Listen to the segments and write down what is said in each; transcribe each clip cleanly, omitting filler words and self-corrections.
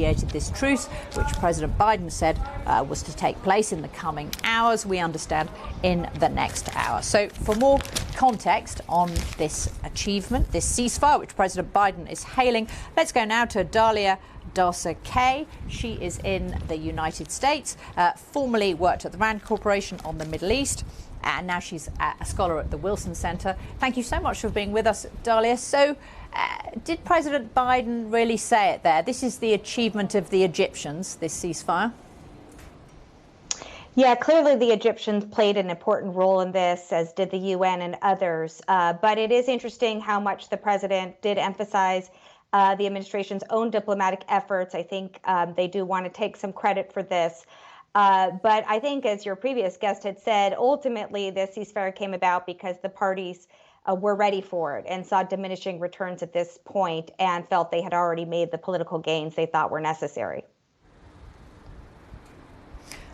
mediated this truce, which President Biden said was to take place in the coming hours. We understand in the next hour. So for more context on this achievement, this ceasefire, which President Biden is hailing, let's go now to Dalia Kay. She is in the United States, formerly worked at the RAND Corporation on the Middle East, and now she's a scholar at the Wilson Center. Thank you so much for being with us, Dalia. So did President Biden really say it there? This is the achievement of the Egyptians, this ceasefire? Yeah, clearly the Egyptians played an important role in this, as did the UN and others. But it is interesting how much the president did emphasize the administration's own diplomatic efforts. I think they do want to take some credit for this. But I think, as your previous guest had said, ultimately the ceasefire came about because the parties were ready for it and saw diminishing returns at this point and felt they had already made the political gains they thought were necessary.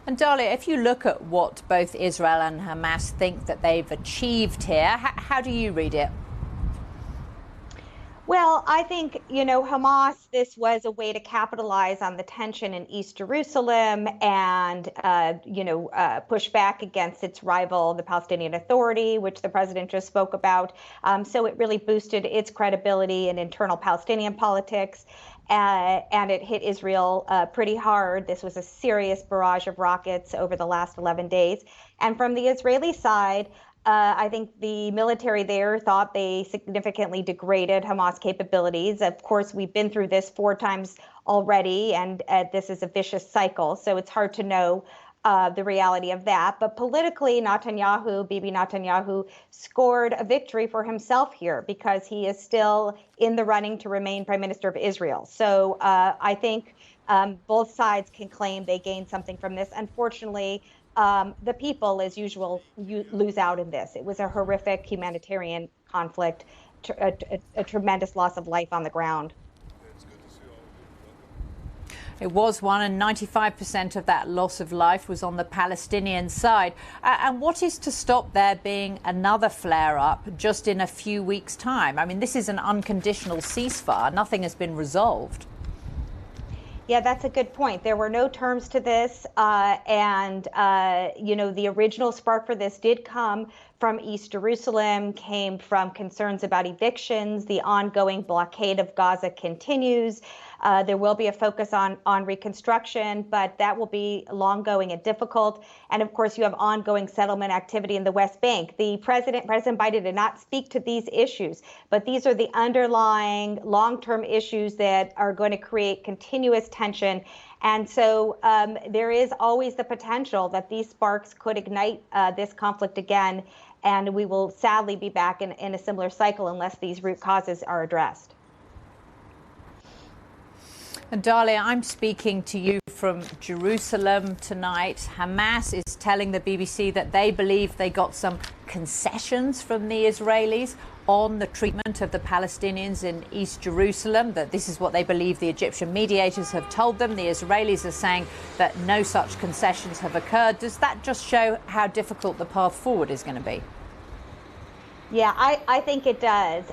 And Dalia, if you look at what both Israel and Hamas think that they've achieved here, how do you read it? Well, I think, Hamas, this was a way to capitalize on the tension in East Jerusalem and, push back against its rival, the Palestinian Authority, which the president just spoke about. So it really boosted its credibility in internal Palestinian politics. And it hit Israel pretty hard. This was a serious barrage of rockets over the last 11 days. And from the Israeli side, I think the military there thought they significantly degraded Hamas capabilities. Of course, we've been through this 4 times already, and this is a vicious cycle. So it's hard to know the reality of that. But politically, Bibi Netanyahu, scored a victory for himself here because he is still in the running to remain Prime Minister of Israel. So I think both sides can claim they gained something from this. Unfortunately, the people, as usual, lose out in this. It was a horrific humanitarian conflict, a tremendous loss of life on the ground. It was one, and 95% of that loss of life was on the Palestinian side. And what is to stop there being another flare-up just in a few weeks' time? I mean, this is an unconditional ceasefire. Nothing has been resolved. Yeah, that's a good point. There were no terms to this. The original spark for this did come from East Jerusalem, came from concerns about evictions. The ongoing blockade of Gaza continues. There will be a focus on reconstruction, but that will be long going and difficult. And of course, you have ongoing settlement activity in the West Bank. President Biden did not speak to these issues, but these are the underlying long-term issues that are going to create continuous tension. And so there is always the potential that these sparks could ignite this conflict again. And we will sadly be back in a similar cycle unless these root causes are addressed. And Dalia, I'm speaking to you from Jerusalem tonight. Hamas is telling the BBC that they believe they got some concessions from the Israelis on the treatment of the Palestinians in East Jerusalem, that this is what they believe the Egyptian mediators have told them. The Israelis are saying that no such concessions have occurred. Does that just show how difficult the path forward is going to be? Yeah, I think it does.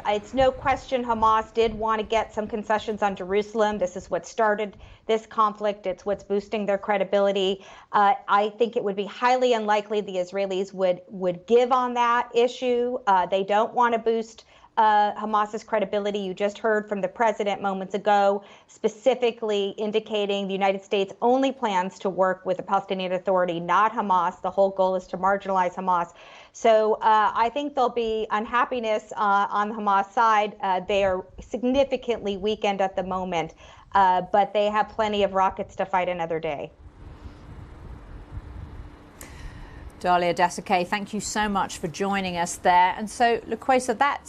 It's no question Hamas did want to get some concessions on Jerusalem. This is what started this conflict. It's what's boosting their credibility. I think it would be highly unlikely the Israelis would give on that issue. They don't want to boost Hamas's credibility. You just heard from the president moments ago, specifically indicating the United States only plans to work with the Palestinian Authority, not Hamas. The whole goal is to marginalize Hamas. So I think there'll be unhappiness on the Hamas side. They are significantly weakened at the moment, but they have plenty of rockets to fight another day. Dalia Kay, thank you so much for joining us there. And so, Loquesa, that's